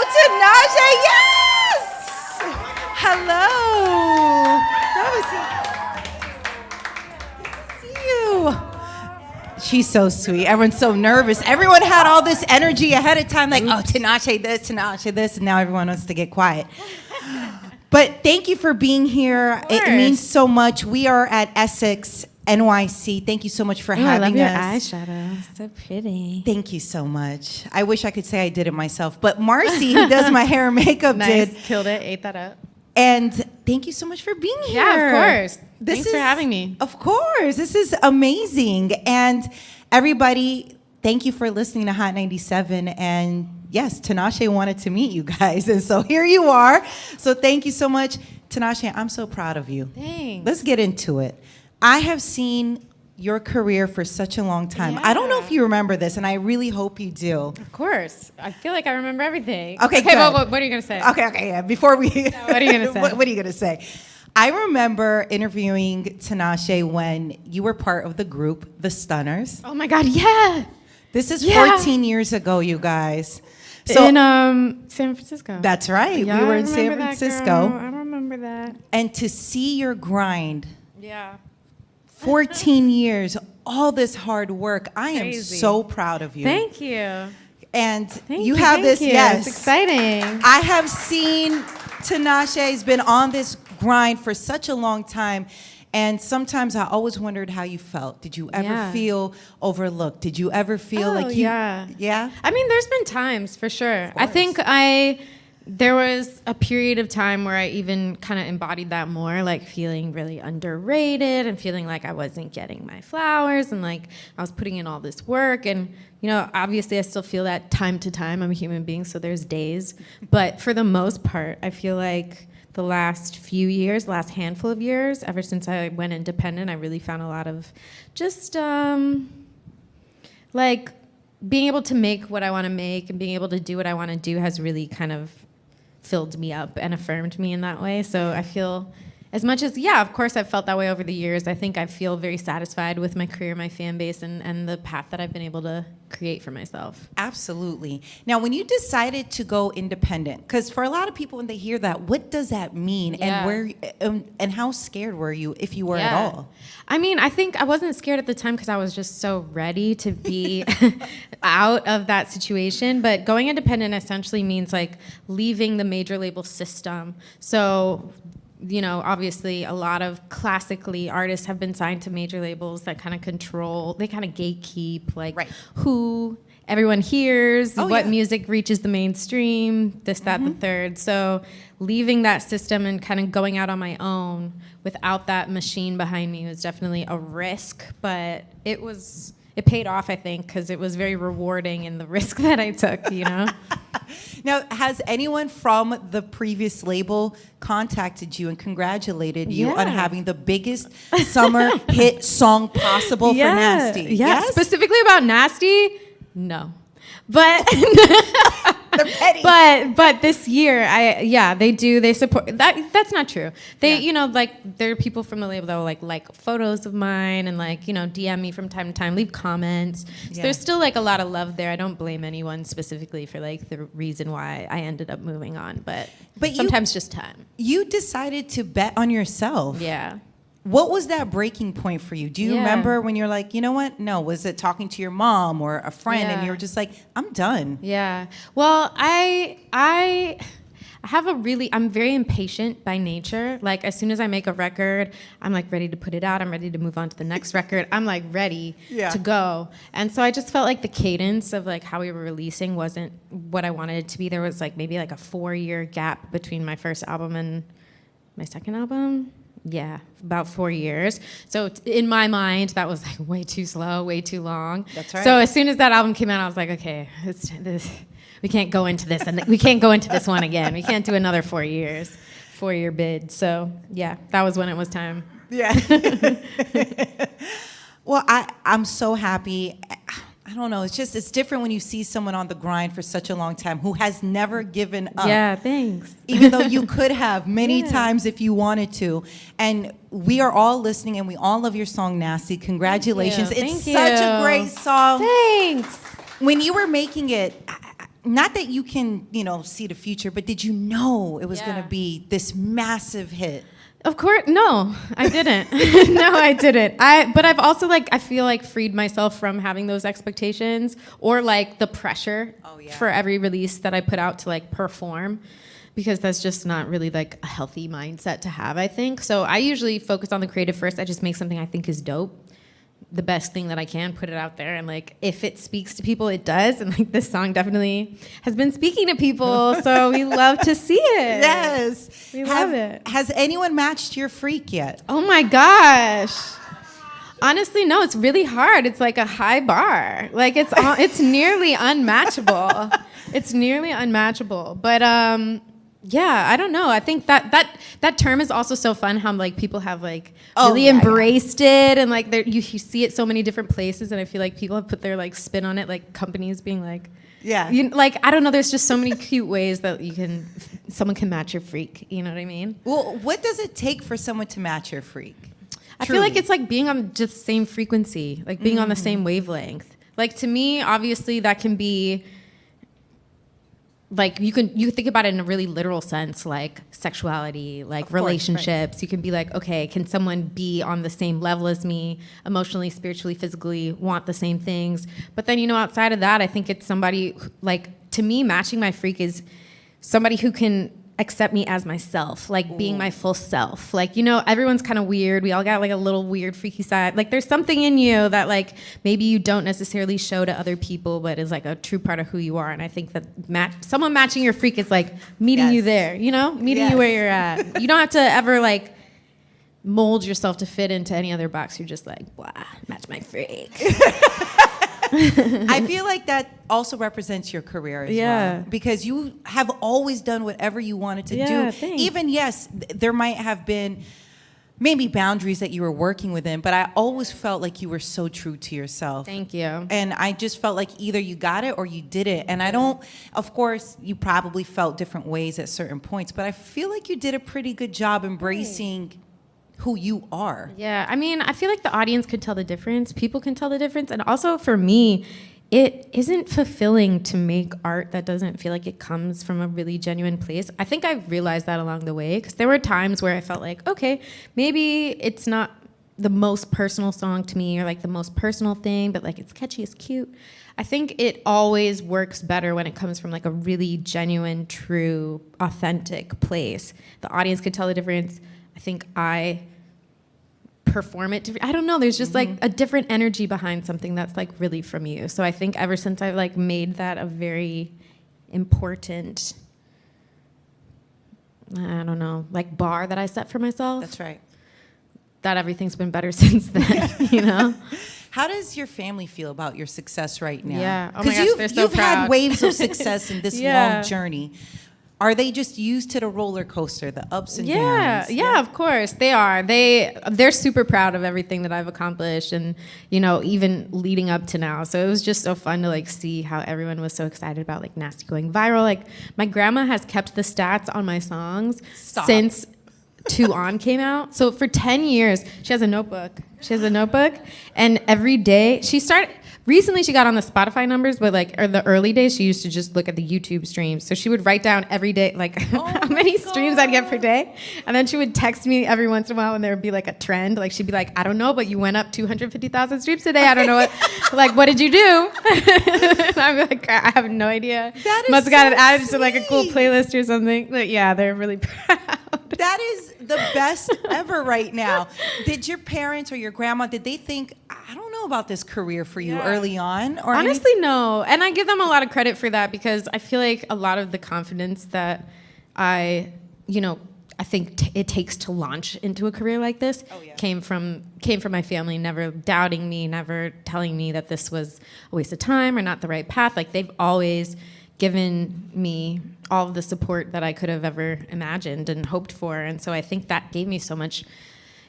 Tinashe, yes! Hello. Good to see you. She's so sweet. Everyone's so nervous. Everyone had all this energy ahead of time, like, oh, Tinashe this, and now everyone wants to get quiet. But thank you for being here. It means so much. We are at Essex, NYC. Thank you so much for having us. I love your eyeshadow. So pretty. Thank you so much. I wish I could say I did it myself, but Marcy, who does my hair and makeup, did. Killed it. Ate that up. And thank you so much for being here. Yeah, of course. Thanks for having me. Of course. This is amazing. And everybody, thank you for listening to Hot 97. And yes, Tinashe wanted to meet you guys. And so here you are. So thank you so much. Tinashe, I'm so proud of you. Thanks. Let's get into it. I have seen your career for such a long time. Yeah. I don't know if you remember this, and I really hope you do. Of course. I feel like I remember everything. Okay, well, what are you going to say? Okay, yeah. Before we... No, what are you going to say? What are you going to say? I remember interviewing Tinashe when you were part of the group, The Stunners. Oh, my God, yeah. This is 14 years ago, you guys. So, in San Francisco. That's right. Yeah, we were in San Francisco. I remember that. And to see your grind... Yeah. 14 years, all this hard work. I am so proud of you. Thank you. And you have this, yes. It's exciting. I have seen Tinashe's been on this grind for such a long time. And sometimes I always wondered how you felt. Did you ever feel overlooked? Did you ever feel like you... Yeah? I mean, there's been times, for sure. I think there was a period of time where I even kind of embodied that more, like feeling really underrated and feeling like I wasn't getting my flowers and like I was putting in all this work. And, you know, obviously I still feel that time to time. I'm a human being, so there's days. But for the most part, I feel like the last few years, last handful of years, ever since I went independent, I really found a lot of just like being able to make what I want to make and being able to do what I want to do has really kind of filled me up and affirmed me in that way. So I feel, as much as, of course I've felt that way over the years, I think I feel very satisfied with my career, my fan base, and the path that I've been able to create for myself. Absolutely. Now, when you decided to go independent, because for a lot of people when they hear that, what does that mean? Yeah. And how scared were you, if you were at all? I mean, I think I wasn't scared at the time because I was just so ready to be out of that situation. But going independent essentially means like leaving the major label system. So, you know, obviously a lot of classically artists have been signed to major labels that kind of control, they kind of gatekeep like who everyone hears, what music reaches the mainstream, this, that, the third. So leaving that system and kind of going out on my own without that machine behind me was definitely a risk, but it paid off, I think, because it was very rewarding in the risk that I took, you know? Now, has anyone from the previous label contacted you and congratulated you on having the biggest summer hit song possible for Nasty? Yes? Specifically about Nasty? No. But they're petty. But this year, they support that. That's not true. They, you know, like there are people from the label that will like photos of mine and like, you know, DM me from time to time, leave comments. So there's still like a lot of love there. I don't blame anyone specifically for like the reason why I ended up moving on, but sometimes just time. You decided to bet on yourself. Yeah. What was that breaking point for you? Do you remember when you're like, you know what? No, was it talking to your mom or a friend and you were just like, I'm done? Yeah. Well, I have I'm very impatient by nature. Like as soon as I make a record, I'm like ready to put it out. I'm ready to move on to the next record. I'm like ready to go. And so I just felt like the cadence of like how we were releasing wasn't what I wanted it to be. There was like maybe like a 4-year gap between my first album and my second album. Yeah, about 4 years. So in my mind, that was like way too slow, way too long. That's right. So as soon as that album came out, I was like, okay, we can't go into this, and we can't go into this one again. We can't do another 4 years, 4-year bid. So yeah, that was when it was time. Yeah. Well, I'm so happy. I don't know. It's different when you see someone on the grind for such a long time who has never given up. Yeah, thanks. Even though you could have many times if you wanted to. And we are all listening and we all love your song, Nasty. Congratulations. Thank you. It's such a great song. Thanks. When you were making it, not that you can, see the future, but did you know it was Yeah. going to be this massive hit? Of course, no, I didn't. No, I didn't. But I've also I feel like freed myself from having those expectations or the pressure for every release that I put out to perform, because that's just not really a healthy mindset to have, I think. So I usually focus on the creative first. I just make something I think is dope, the best thing that I can, put it out there, and if it speaks to people, it does. And this song definitely has been speaking to people, so we love to see it. Yes. We love it. Has anyone matched your freak yet? Oh my gosh. Honestly, no, it's really hard. It's a high bar. It's nearly unmatchable. It's nearly unmatchable. But yeah, I don't know. I think that term is also so fun. How people have really embraced it, and you see it so many different places. And I feel like people have put their spin on it. Companies being yeah, I don't know. There's just so many cute ways that someone can match your freak. You know what I mean? Well, what does it take for someone to match your freak? I feel like it's being on just the same frequency, being on the same wavelength. To me, obviously, that can be. You think about it in a really literal sense, sexuality, relationships. Right. You can be okay, can someone be on the same level as me, emotionally, spiritually, physically, want the same things? But then, outside of that, I think it's somebody, to me, matching my freak is somebody who can accept me as myself, being my full self. Everyone's kind of weird. We all got a little weird, freaky side. There's something in you that maybe you don't necessarily show to other people, but is a true part of who you are. And I think that someone matching your freak is meeting you there, meeting you where you're at. You don't have to ever mold yourself to fit into any other box. You're just blah, match my freak. I feel like that also represents your career as well. Because you have always done whatever you wanted to do. Thanks. Even, yes, there might have been maybe boundaries that you were working within, but I always felt like you were so true to yourself. Thank you. And I just felt like either you got it or you didn't. And I don't, of course, you probably felt different ways at certain points, but I feel like you did a pretty good job embracing who you are. Yeah, I mean, I feel like the audience could tell the difference. People can tell the difference. And also for me, it isn't fulfilling to make art that doesn't feel like it comes from a really genuine place. I think I've realized that along the way, because there were times where I felt okay, maybe it's not the most personal song to me or the most personal thing, but it's catchy, it's cute. I think it always works better when it comes from a really genuine, true, authentic place. The audience could tell the difference. I think I perform it I don't know, there's just a different energy behind something that's really from you. So I think ever since I've made that a very important, I don't know, bar that I set for myself. That's right. That everything's been better since then. How does your family feel about your success right now? Yeah. Oh my gosh, they're so you've proud. had waves of success in this long journey. Are they just used to the roller coaster, the ups and downs? Yeah, of course they are. They're super proud of everything that I've accomplished, and even leading up to now. So it was just so fun to see how everyone was so excited about Nasty going viral. My grandma has kept the stats on my songs since 2 On came out. So for 10 years, she has a notebook. And every day recently she got on the Spotify numbers, but or the early days she used to just look at the YouTube streams. So she would write down every day how many streams I'd get per day, and then she would text me every once in a while when there would be a trend. She'd be I don't know, but you went up 250,000 streams today. I don't know what what did you do? And I'm I have no idea. That is must have got it added sweet. to a cool playlist or something. But yeah, they're really proud. That is the best ever right now. Did your parents or your grandma, did they think, I don't know about this career for you early on? Or honestly, no. And I give them a lot of credit for that, because I feel like a lot of the confidence that I think it takes to launch into a career like this came from my family, never doubting me, never telling me that this was a waste of time or not the right path. They've always given me all of the support that I could have ever imagined and hoped for. And so I think that gave me so much.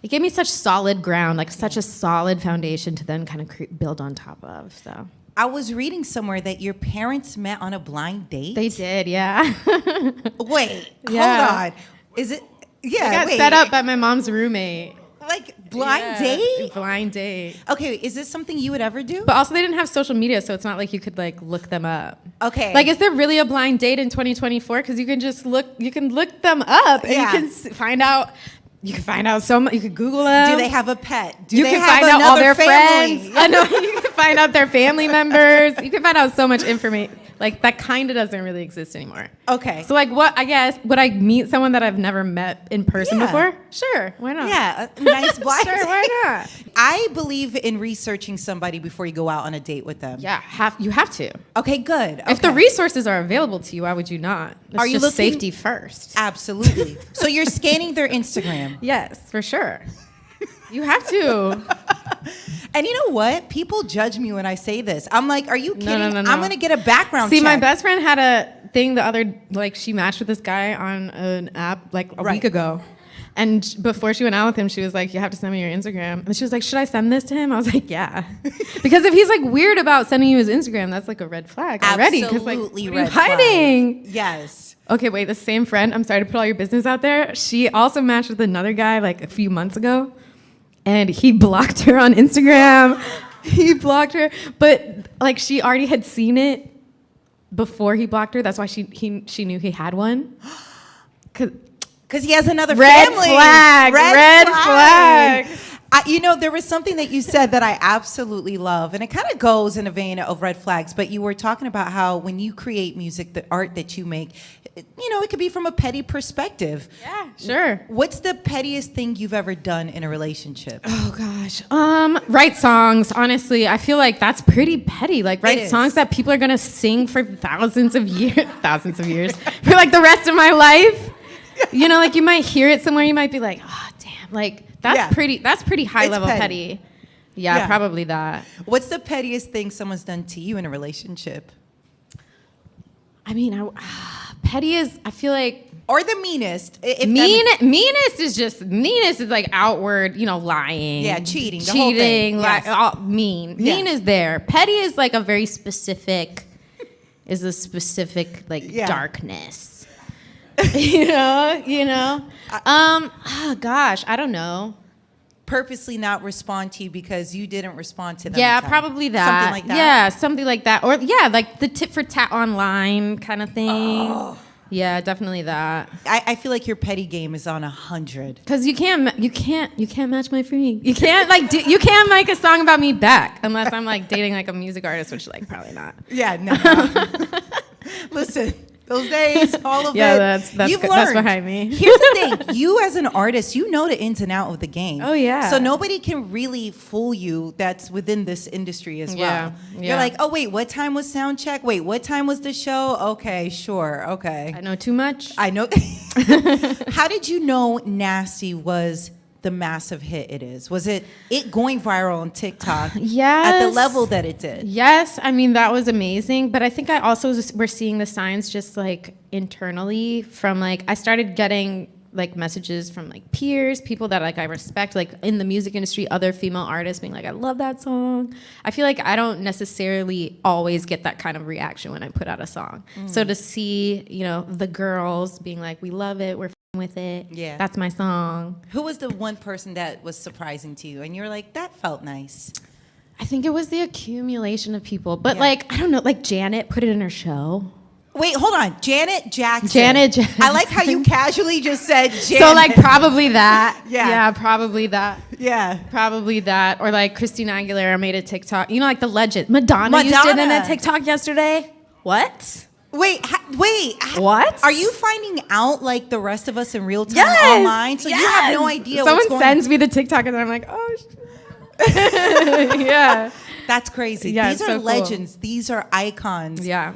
It gave me such solid ground, such a solid foundation to then kind of build on top of. So I was reading somewhere that your parents met on a blind date. They did, yeah. Wait, hold on. Is it? Yeah, I got set up by my mom's roommate. Blind date? Blind date. Okay, is this something you would ever do? But also they didn't have social media, so it's not like you could like look them up. Okay. Like, is there really a blind date in 2024? Because you can just look them up and you can find out. You can find out so much. You can Google them. Do they have a pet? Do you they can have find out all their family? friends. I know. You can find out their family members. You can find out so much information. Like, that kind of doesn't really exist anymore. Okay. So, like, what, I guess, would I meet someone that I've never met in person before? Sure. Why not? Yeah, a nice blind Sure, date. why not? I believe in researching somebody before you go out on a date with them. Yeah, you have to. Okay, good. If the Okay. resources are available to you, why would you not? It's Are you just looking- safety first? Absolutely. So you're scanning their Instagram. Yes, for sure. You have to. And you know what? People judge me when I say this. I'm like, are you kidding? No. I'm going to get a background See, check. my best friend had a thing the other, like, she matched with this guy on an app like a week ago. And before she went out with him, she was like, you have to send me your Instagram. And she was like, should I send this to him? I was like, yeah. Because if he's like weird about sending you his Instagram, that's like a red flag already. 'Cause, like, Absolutely what are you red flag. hiding? Yes. Okay, wait, the same friend, I'm sorry to put all your business out there. She also matched with another guy like a few months ago. And he blocked her on Instagram. He blocked her. But like, she already had seen it before he blocked her. That's why she knew he had one. Because he has another Red family. flag. Red flag. You know, there was something that you said that I absolutely love, and it kind of goes in a vein of red flags, but you were talking about how when you create music, the art that you make, you know, it could be from a petty perspective. Yeah, sure. What's the pettiest thing you've ever done in a relationship? Oh gosh. Write songs. Honestly, I feel like that's pretty petty. Like, write songs that people are gonna sing for thousands of years, for like the rest of my life. You know, like you might hear it somewhere, you might be like, oh damn, like that's pretty high level petty. Yeah, probably that. What's the pettiest thing someone's done to you in a relationship? I mean, petty is, I feel like, or the meanest. Meanest is like outward, you know, lying. Yeah, cheating. The whole thing. Yes. Mean. Yeah. Mean is there. Petty is like a very specific, darkness. you know. Oh gosh, I don't know. Purposely not respond to you because you didn't respond to them. Yeah, probably that. Something like that. Yeah, something like that. Or yeah, like the tit for tat online kind of thing. Oh. Yeah, definitely that. I feel like your petty game is on 100. Because you can't match my freak. You can't you can't make a song about me back unless I'm like dating like a music artist, which like probably not. Yeah, no. Listen, those days, all of it. That's You've good. learned. That's behind me. Here's the thing: you as an artist, you know the ins and outs of the game. Oh yeah. So nobody can really fool you. That's within this industry as well. Yeah. You're like, oh wait, what time was sound check? Wait, what time was the show? Okay, sure, okay. I know too much. I know. How did you know "Nasty" was the massive hit it is? Was it going viral on TikTok? Yes. At the level that it did? Yes, I mean that was amazing, but I think I also we're seeing the signs just like internally from like I started getting like messages from like peers, people that like I respect, like in the music industry, other female artists being like, I love that song. I feel like I don't necessarily always get that kind of reaction when I put out a song. So to see, you know, the girls being like, we love it, we're with it. Yeah. That's my song. Who was the one person that was surprising to you and you were like, that felt nice? I think it was the accumulation of people, but like, I don't know, like Janet put it in her show. Wait, hold on. Janet Jackson. Janet Jackson. I like how you casually just said Janet. So like probably that. Yeah. Yeah, probably that. Yeah. Probably that. Or like Christina Aguilera made a TikTok. You know, like the legend. Madonna used it in a TikTok yesterday. What? Wait. What? Are you finding out like the rest of us in real time online? So you have no idea Someone what's going sends me the TikTok and I'm like, oh, yeah. That's crazy. Yeah, These are so cool. legends. These are icons. Yeah.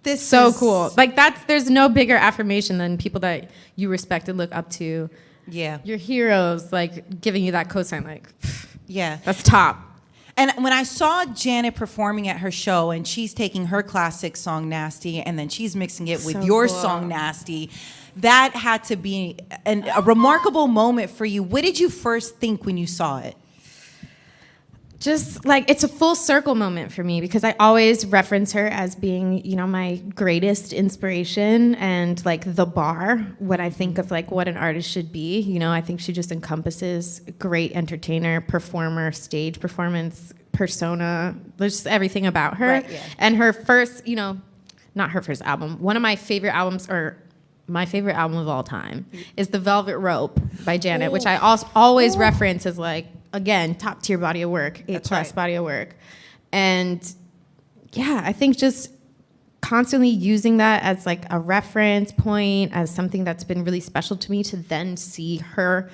This So is cool. Like there's no bigger affirmation than people that you respect and look up to. Yeah. Your heroes, like giving you that cosign, like, Yeah. that's top. And when I saw Janet performing at her show and she's taking her classic song Nasty and then she's mixing it with So your cool. song Nasty, that had to be a remarkable moment for you. What did you first think when you saw it? just like it's a full circle moment for me because I always reference her as being, you know, my greatest inspiration and like the bar when I think of like what an artist should be. You know, I think she just encompasses great entertainer, performer, stage performance, persona. There's just everything about her. Right, yeah. And her first, you know, not her first album, one of my favorite albums, or my favorite album of all time, is The Velvet Rope by Janet, which I always reference as like, again, top tier body of work, A+ body of work. And yeah, I think just constantly using that as like a reference point, as something that's been really special to me, to then see her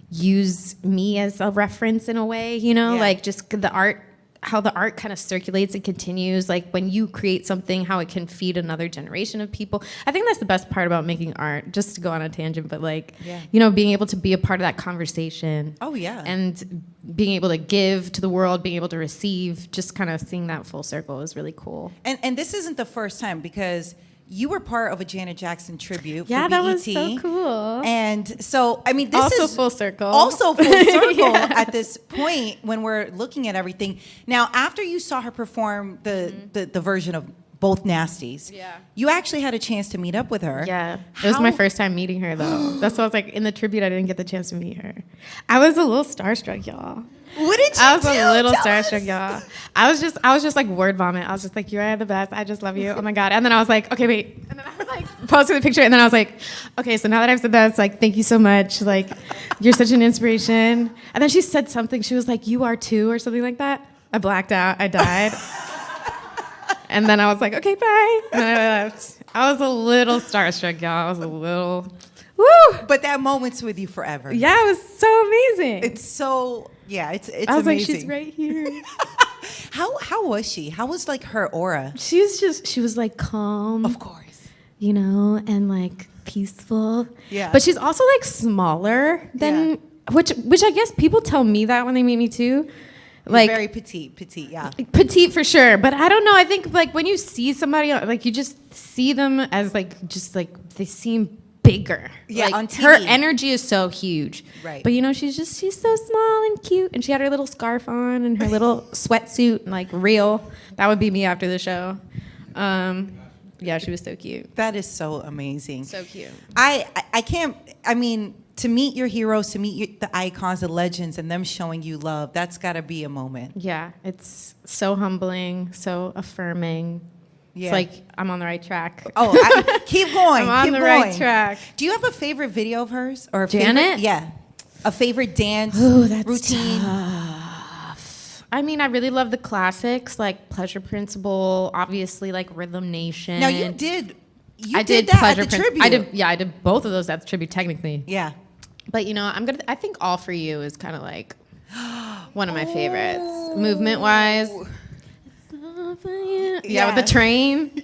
use me as a reference in a way, you know, like just the art, how the art kind of circulates and continues, like when you create something, how it can feed another generation of people. I think that's the best part about making art, just to go on a tangent, but like, you know, being able to be a part of that conversation. Oh, yeah. And being able to give to the world, being able to receive, just kind of seeing that full circle is really cool. And this isn't the first time, because you were part of a Janet Jackson tribute for BET. That was so cool. And so, I mean, this also is full circle. Also full circle at this point when we're looking at everything. Now, after you saw her perform the version of both Nasties, you actually had a chance to meet up with her. Yeah. It was my first time meeting her, though. That's why I was like, in the tribute, I didn't get the chance to meet her. I was a little starstruck, y'all. What did you do? I was a little starstruck, y'all. I was just like word vomit. I was just like, you are the best. I just love you. Oh my God. And then I was like, okay, wait. And then I was like, posting the picture. And then I was like, okay, so now that I've said that, it's like, thank you so much. Like, you're such an inspiration. And then she said something. She was like, you are too, or something like that. I blacked out. I died. And then I was like, okay, bye. And then I left. I was a little starstruck, y'all. I was a little, woo. But that moment's with you forever. Yeah, it was so amazing. It's so, yeah, it's I was amazing. like, she's right here. How was she? How was like her aura? She was like calm. Of course. You know, and like peaceful. Yeah. But she's also like smaller than, which I guess people tell me that when they meet me too. Like very petite, yeah. Petite for sure, but I don't know. I think like when you see somebody, like you just see them as like just like they seem bigger. Yeah, like, on TV. her energy is so huge. Right. But you know, she's so small and cute, and she had her little scarf on and her little sweatsuit, and like real. That would be me after the show. Yeah, she was so cute. That is so amazing. So cute. I can't. I mean, to meet your heroes, to meet the icons, the legends, and them showing you love, that's got to be a moment. Yeah, it's so humbling, so affirming. Yeah. It's like I'm on the right track. Oh, keep going. I'm on keep the going. right track. Do you have a favorite video of hers or a Janet? Favorite, a favorite dance that's routine? tough. I mean, I really love the classics like Pleasure Principle, obviously like Rhythm Nation. Now you did. I did that Pleasure at the Principle. tribute. I did both of those at the tribute technically. Yeah. But you know, I think All For You is kind of like one of my favorites, movement wise. Yeah, with the train.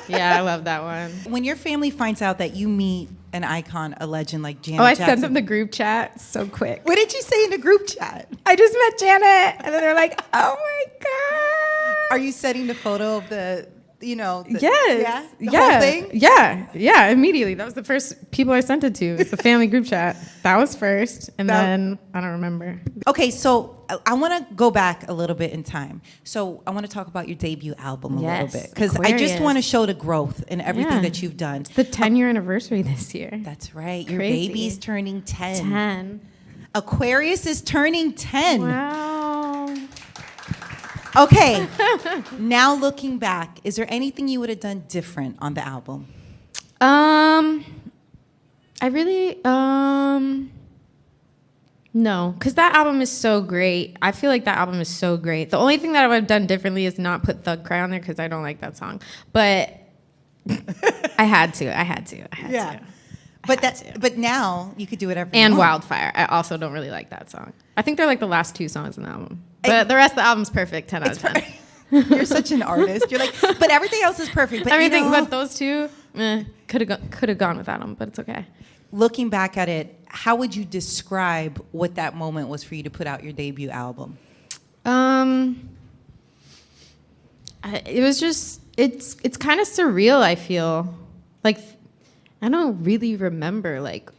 Yeah, I love that one. When your family finds out that you meet an icon, a legend like Janet I Jackson, sent them the group chat so quick. what did you say in the group chat? I just met Janet, and then they're like, "Oh my God!" Are you setting the photo of the? Yes. The whole thing? Yeah, immediately. That was the first people I sent it to. It's the family group chat. That was first, and then I don't remember. Okay, so I want to go back a little bit in time. So I want to talk about your debut album a little bit, because I just want to show the growth in everything that you've done. It's the 10-year anniversary this year. That's right. Your Crazy. baby's turning 10. 10. Aquarius is turning 10. Wow. Okay, now looking back, is there anything you would have done different on the album? I really, no, because that album is so great. I feel like that album is so great. The only thing that I would have done differently is not put Thug Cry on there because I don't like that song. But I had to. But now you could do whatever. And you want. Wildfire. I also don't really like that song. I think they're like the last two songs in the album. But the rest of the album's perfect. 10 out of 10. You're such an artist. You're like, but everything else is perfect. But everything but those two, could have gone without them, but it's okay. Looking back at it, how would you describe what that moment was for you to put out your debut album? It was just it's kind of surreal. I feel like I don't really remember like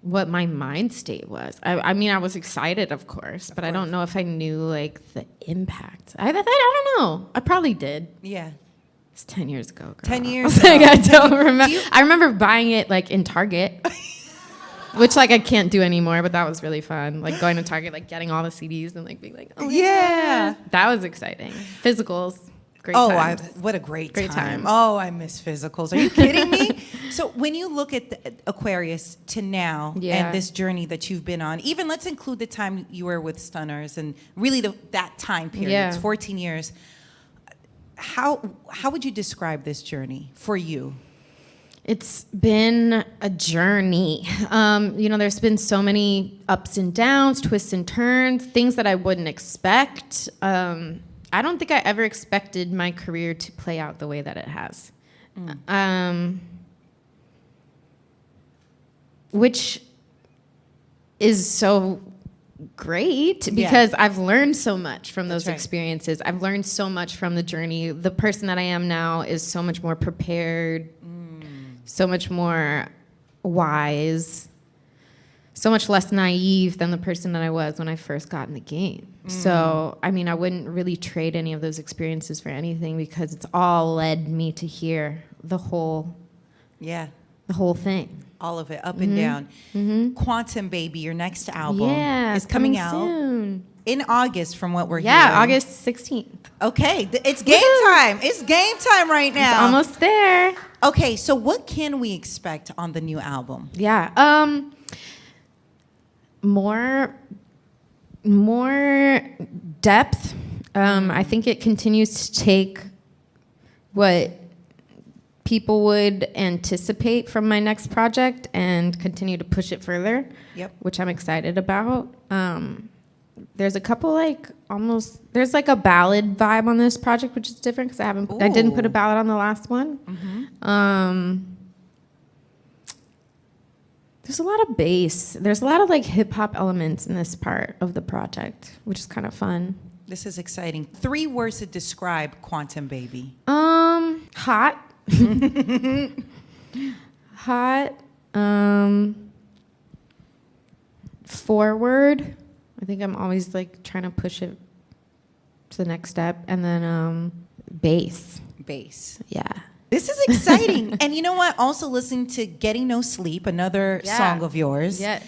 what my mind state was. I mean, I was excited, of course, but I don't know if I knew like the impact. I don't know. I probably did. Yeah. It's 10 years ago. Girl. 10 years ago. Like, I don't remember. I remember buying it like in Target, which like I can't do anymore, but that was really fun. Like going to Target, like getting all the CDs and like being like, oh yeah. That was exciting. Physicals. Great times. What a great time. Times. Oh, I miss physicals. Are you kidding me? So when you look at the Aquarius to now and this journey that you've been on, even let's include the time you were with Stunners and really that time period, it's 14 years. How would you describe this journey for you? It's been a journey. There's been so many ups and downs, twists and turns, things that I wouldn't expect. I don't think I ever expected my career to play out the way that it has. Which is so great because I've learned so much from those experiences. I've learned so much from the journey. The person that I am now is so much more prepared, so much more wise, so much less naive than the person that I was when I first got in the game. So, I mean, I wouldn't really trade any of those experiences for anything because it's all led me to here, the whole thing. All of it, up and down. Quantum Baby, your next album is coming out soon. In August from what we're hearing. Yeah, August 16th. Okay, it's game time. It's game time right now. It's almost there. Okay, so what can we expect on the new album? Yeah, more depth. I think it continues to take what people would anticipate from my next project and continue to push it further, which I'm excited about. There's a couple there's like a ballad vibe on this project, which is different because I didn't put a ballad on the last one. There's a lot of bass. There's a lot of like hip hop elements in this part of the project, which is kind of fun. This is exciting. 3 words to describe Quantum Baby. Hot. Hot. Forward. I think I'm always like trying to push it to the next step. And then bass. Bass. Yeah. This is exciting. And you know what? Also listening to Getting No Sleep, another song of yours. Yes.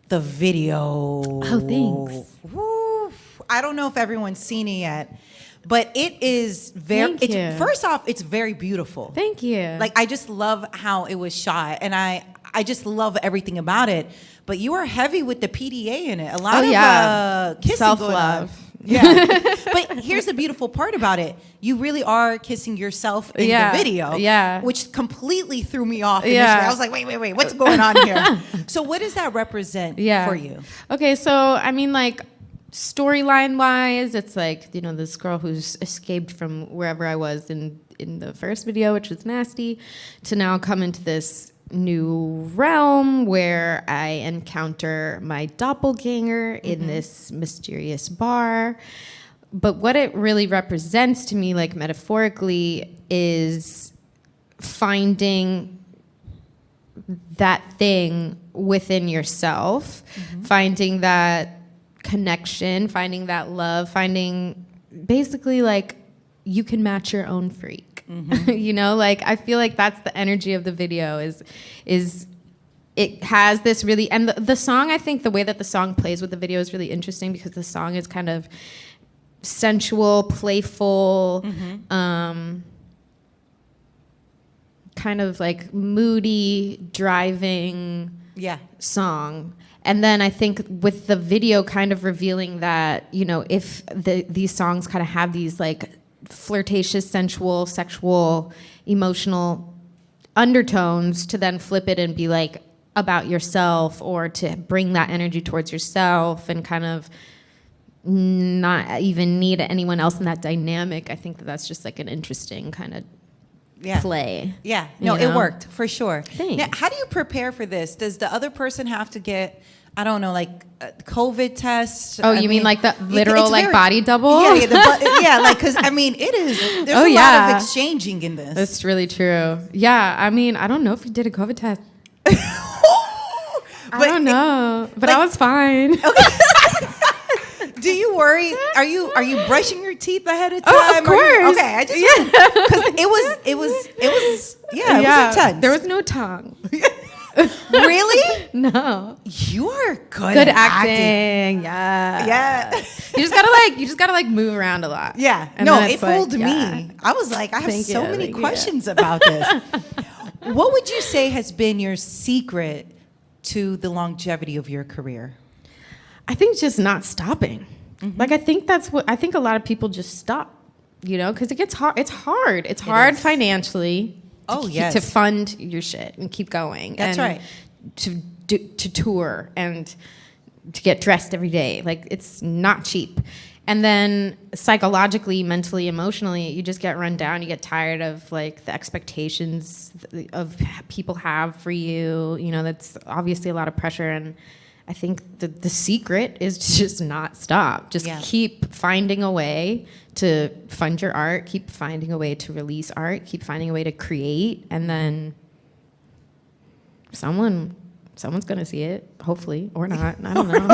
The video. Oh, thanks. Woo. I don't know if everyone's seen it yet, but it is very, first off, it's very beautiful. Thank you. Like, I just love how it was shot, and I just love everything about it. But you are heavy with the PDA in it. A lot of kissing self-love. going on. Yeah. But here's the beautiful part about it. You really are kissing yourself in the video. Yeah. Which completely threw me off initially. I was like, wait, what's going on here? So what does that represent for you? Okay, so I mean, like, storyline wise, it's like, this girl who's escaped from wherever I was in the first video, which was nasty, to now come into this new realm where I encounter my doppelganger in this mysterious bar. But what it really represents to me, like metaphorically, is finding that thing within yourself, finding that connection, finding that love, finding basically like you can match your own freak. Like I feel like that's the energy of the video is it has this really, and the song, I think the way that the song plays with the video is really interesting because the song is kind of sensual, playful, kind of like moody, driving song. And then I think with the video kind of revealing that, if these songs kind of have these like flirtatious, sensual, sexual, emotional undertones, to then flip it and be like about yourself, or to bring that energy towards yourself and kind of not even need anyone else in that dynamic. I think that's just like an interesting kind of play. Yeah, no, it worked for sure. Thanks. Now, how do you prepare for this? Does the other person have to get, I don't know, like a COVID test? Oh, you mean like the literal like body double? Yeah, like, because I mean, there's a lot of exchanging in this. That's really true. Yeah, I mean, I don't know if you did a COVID test. I don't know, but I was fine. Do you worry? Are you brushing your teeth ahead of time? Oh, of course. Okay, I just because it was intense. There was no tongue. Really? No. You are good Good at acting. Yeah. Yeah. You just gotta like move around a lot. Yeah. And No, then it it's like, fooled me. yeah. I was like, I have Thank so you, many thank you. questions about this. What would you say has been your secret to the longevity of your career? I think just not stopping. Like, I think a lot of people just stop, because it gets hard. It's hard. It's hard financially to fund your shit and keep going. That's right. To tour and to get dressed every day. Like, it's not cheap. And then psychologically, mentally, emotionally, you just get run down. You get tired of like the expectations of people have for you. That's obviously a lot of pressure. And I think the secret is to just not stop. Just keep finding a way to fund your art, keep finding a way to release art, keep finding a way to create, and then someone's going to see it, hopefully, or not. I don't know.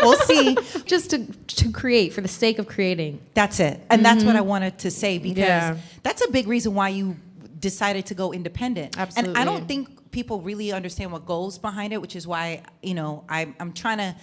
We'll see. Just to create for the sake of creating. That's it. And that's what I wanted to say, because that's a big reason why you decided to go independent. Absolutely. And I don't think people really understand what goes behind it, which is why, I'm trying to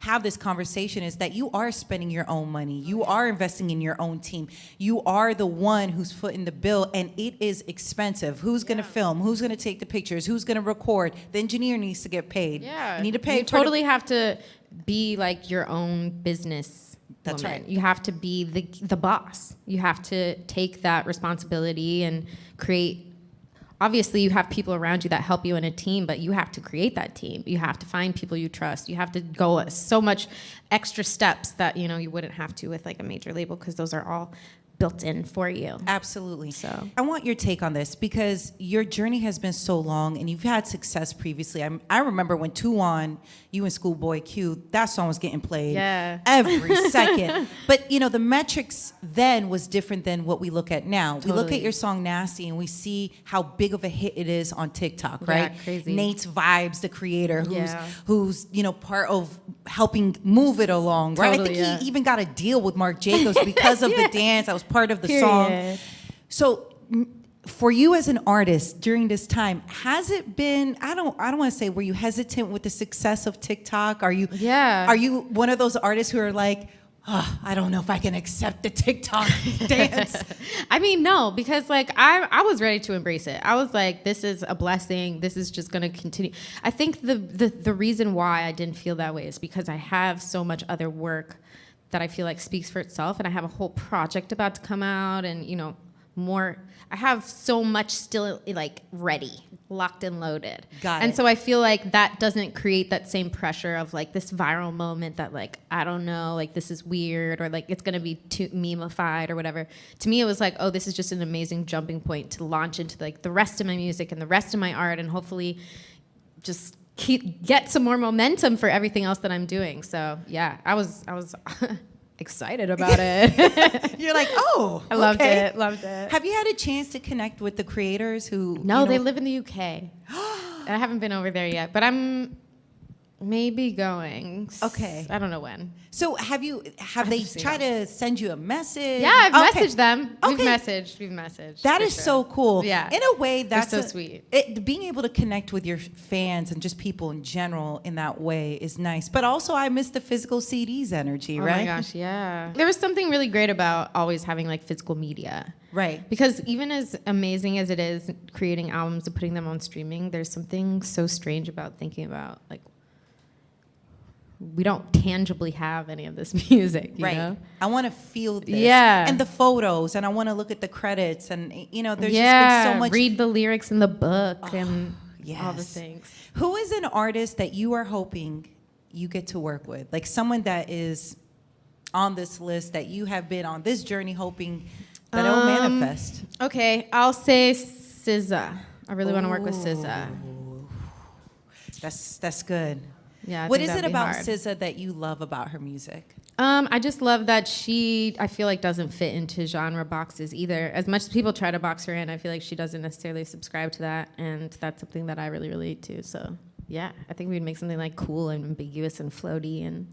have this conversation, is that you are spending your own money. You are investing in your own team. You are the one who's footing the bill, and it is expensive. Who's going to film? Who's going to take the pictures? Who's going to record? The engineer needs to get paid. Yeah. You need to pay. You totally have to be like your own business. That's woman. right. You have to be the boss. You have to take that responsibility and create. Obviously, you have people around you that help you in a team, but you have to create that team. You have to find people you trust. You have to go so much extra steps that you wouldn't have to with like a major label, because those are all built in for you. Absolutely. So I want your take on this, because your journey has been so long and you've had success previously. I remember when 2 On, you and Schoolboy Q, that song was getting played every second. But the metrics then was different than what we look at now. Totally. We look at your song Nasty and we see how big of a hit it is on TikTok, right? Yeah, crazy. Nate's Vibes, the creator, who's part of helping move it along, right? Totally, I think he even got a deal with Marc Jacobs because of the dance. That was part of the song. So for you as an artist during this time, has it been, I don't want to say, were you hesitant with the success of TikTok? Are you one of those artists who are like, oh, I don't know if I can accept the TikTok dance? I mean, no, because like I was ready to embrace it. I was like, this is a blessing. This is just going to continue. I think the reason why I didn't feel that way is because I have so much other work that I feel like speaks for itself, and I have a whole project about to come out, and more. I have so much still like ready, locked and loaded. Got it. And so I feel like that doesn't create that same pressure of like this viral moment that like, I don't know, like this is weird, or like it's gonna be too meme-ified or whatever. To me, it was like, oh, this is just an amazing jumping point to launch into like the rest of my music and the rest of my art, and hopefully just get some more momentum for everything else that I'm doing. So yeah, I was excited about it. You're like, oh, I loved okay. it. Have you had a chance to connect with the creators who? No, they live in the UK. And I haven't been over there yet, but I'm maybe going. Okay. I don't know when. So have they tried to send you a message? Yeah, I've messaged them. Okay. We've messaged. That is so cool. Yeah. In a way, that's so sweet. Being able to connect with your fans and just people in general in that way is nice. But also, I miss the physical CDs energy, right? Oh my gosh, yeah. There was something really great about always having like physical media. Right. Because even as amazing as it is creating albums and putting them on streaming, there's something so strange about thinking about like, we don't tangibly have any of this music, you know? I want to feel this. Yeah. And the photos, and I want to look at the credits, and there's just been so much. Read the lyrics in the book and all the things. Who is an artist that you are hoping you get to work with? Like someone that is on this list that you have been on this journey hoping that it'll manifest. Okay, I'll say SZA. I really want to work with SZA. That's good. Yeah. What is it about SZA that you love about her music? I just love that I feel like doesn't fit into genre boxes either. As much as people try to box her in, I feel like she doesn't necessarily subscribe to that, and that's something that I really relate to. So yeah, I think we'd make something like cool and ambiguous and floaty and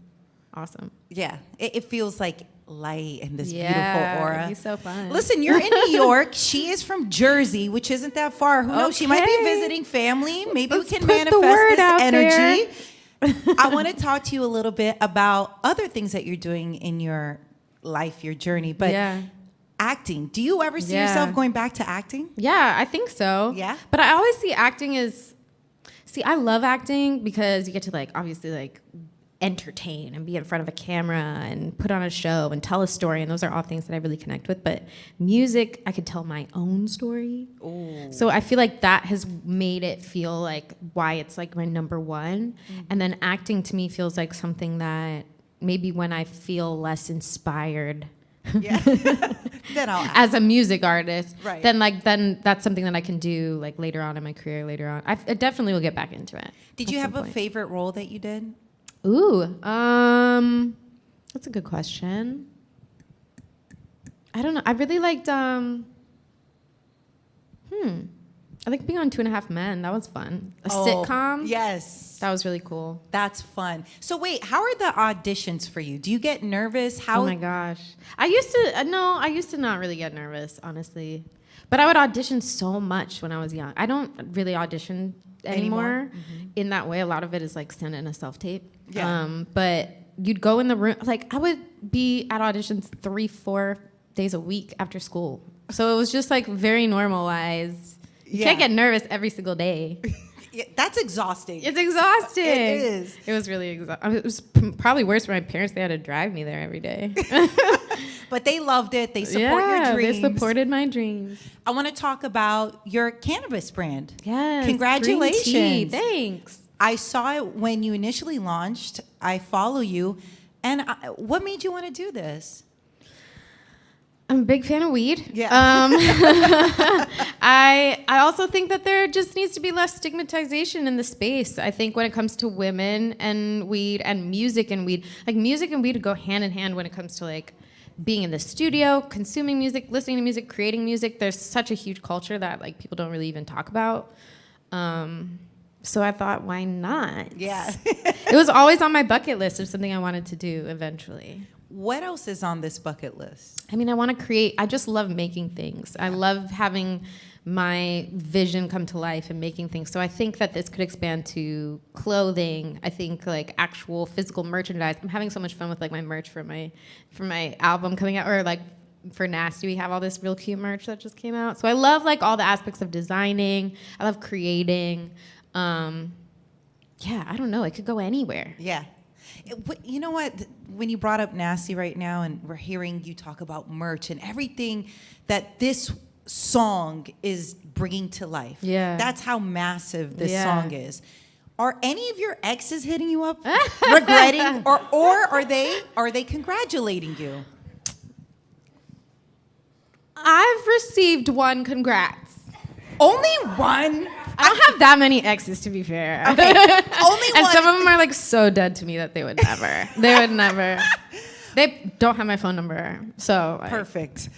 awesome. Yeah, it feels like light and this beautiful Yeah, aura. it'd be so fun. Listen, you're in New York. She is from Jersey, which isn't that far. Who knows? She might be Okay. visiting family. Maybe Let's we can put the manifest word this out energy. I want to talk to you a little bit about other things that you're doing in your life, your journey. But Yeah. acting, do you ever see Yeah. yourself going back to acting? Yeah, I think so. Yeah? But I always see acting as, I love acting because you get to like, obviously like entertain and be in front of a camera and put on a show and tell a story. And those are all things that I really connect with. But music, I could tell my own story. Ooh. So I feel like that has made it feel like why it's like my number one. And then acting to me feels like something that maybe when I feel less inspired Yeah. Then I'll act. as a music artist, Right. then that's something that I can do like later on in my career. Later on, I definitely will get back into it. Did at you some have a point. favorite role that you did? Ooh, that's a good question. I don't know. I really liked I like being on 2.5 Men. That was fun. A sitcom. Yes. That was really cool. That's fun. So wait, how are the auditions for you? Do you get nervous? How? Oh my gosh. I used to not really get nervous, honestly. But I would audition so much when I was young. I don't really audition anymore. In that way. A lot of it is like send in a self-tape. Yeah. But you'd go in the room, like I would be at auditions 3-4 days a week after school. So it was just like very normalized. You can't get nervous every single day. Yeah, that's exhausting. It's exhausting. It is. It was really exhausting. It was probably worse for my parents. They had to drive me there every day. But they loved it. They support your dreams. They supported my dreams. I want to talk about your cannabis brand. Yes. Congratulations. green tea. Thanks. I saw it when you initially launched. I follow you. And what made you want to do this? I'm a big fan of weed. Yeah. I also think that there just needs to be less stigmatization in the space. I think when it comes to women and weed and music and weed, like music and weed go hand in hand when it comes to like being in the studio, consuming music, listening to music, creating music. There's such a huge culture that like people don't really even talk about. So I thought, why not? Yeah. It was always on my bucket list of something I wanted to do eventually. What else is on this bucket list? I mean, I want to create, I just love making things. I love having my vision come to life and making things. So I think that this could expand to clothing. I think like actual physical merchandise. I'm having so much fun with like my merch for my album coming out, or like for Nasty, we have all this real cute merch that just came out. So I love like all the aspects of designing. I love creating. Yeah, I don't know. It could go anywhere. Yeah. You know what? When you brought up Nasty right now, and we're hearing you talk about merch and everything that this song is bringing to life. Yeah. That's how massive this Yeah. song is. Are any of your exes hitting you up, regretting, or are they congratulating you? I've received one congrats. Only one? I don't have that many exes, to be fair. Okay. Only And one. some of them are like so dead to me that they would never. They don't have my phone number, so like, Perfect.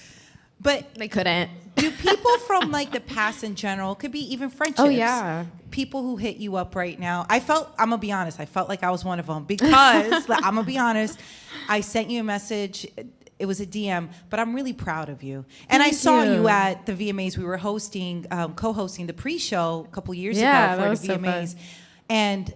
But they couldn't. do people from like the past in general, could be even friendships? Oh, yeah. People who hit you up right now. I'm gonna be honest, I felt like I was one of them because I'm gonna be honest, I sent you a message. It was a DM, but I'm really proud of you. And I Thank saw you. you at the VMAs. We were co-hosting the pre-show a couple years Yeah, ago that for was the so VMAs. fun. And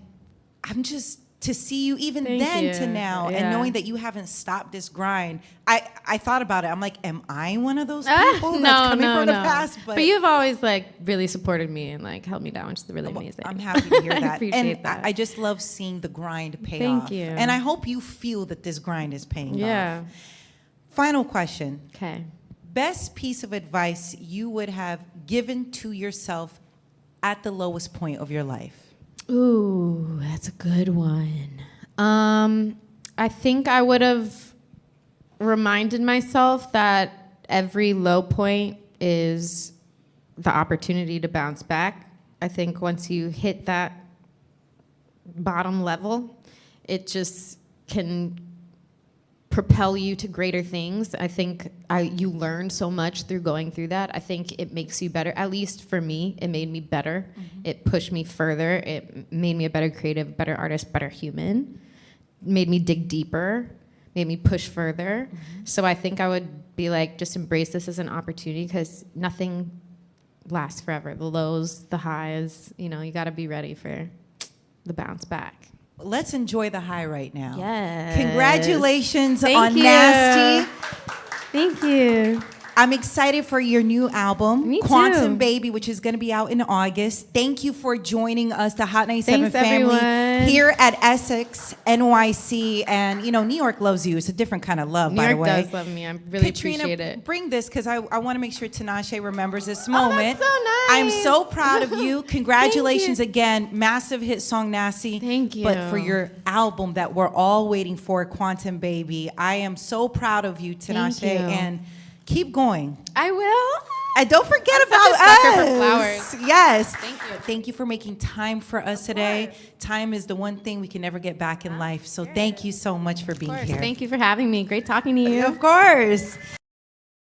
I'm just, to see you even Thank then you. to now, and Yeah. knowing that you haven't stopped this grind, I thought about it. I'm like, am I one of those people that's coming from the past? But you've always like really supported me and like held me down, which is really amazing. I'm happy to hear I that. appreciate And that. I just love seeing the grind pay Thank off. you. And I hope you feel that this grind is paying Yeah. off. Final question. Okay. Best piece of advice you would have given to yourself at the lowest point of your life? Ooh, that's a good one. I think I would have reminded myself that every low point is the opportunity to bounce back. I think once you hit that bottom level, it just can propel you to greater things. I think you learn so much through going through that. I think it makes you better. At least for me, it made me better. It pushed me further. It made me a better creative, better artist, better human. Made me dig deeper. Made me push further. So I think I would be like, just embrace this as an opportunity, because nothing lasts forever. The lows, the highs, you got to be ready for the bounce back. Let's enjoy the high right now. Yes. Congratulations Thank on you. Nasty. Thank you. I'm excited for your new album, Me too. Quantum Baby, which is going to be out in August. Thank you for joining us, the Hot 97 Thanks, family, everyone. here at Essex, NYC. And, New York loves you. It's a different kind of love, by the way. New York does love me. I really Katrina, appreciate it. bring this, because I want to make sure Tinashe remembers this moment. That's so nice. I'm so proud of you. Congratulations again. Massive hit song, Nasty. Thank you. But for your album that we're all waiting for, Quantum Baby, I am so proud of you, Tinashe. Thank you. And keep going. I will. And don't forget I'm about such a sucker us. for flowers. Yes. Thank you. Thank you for making time for us today. Time is the one thing we can never get back in life. So thank you so much for being here. Thank you for having me. Great talking to you. Of course.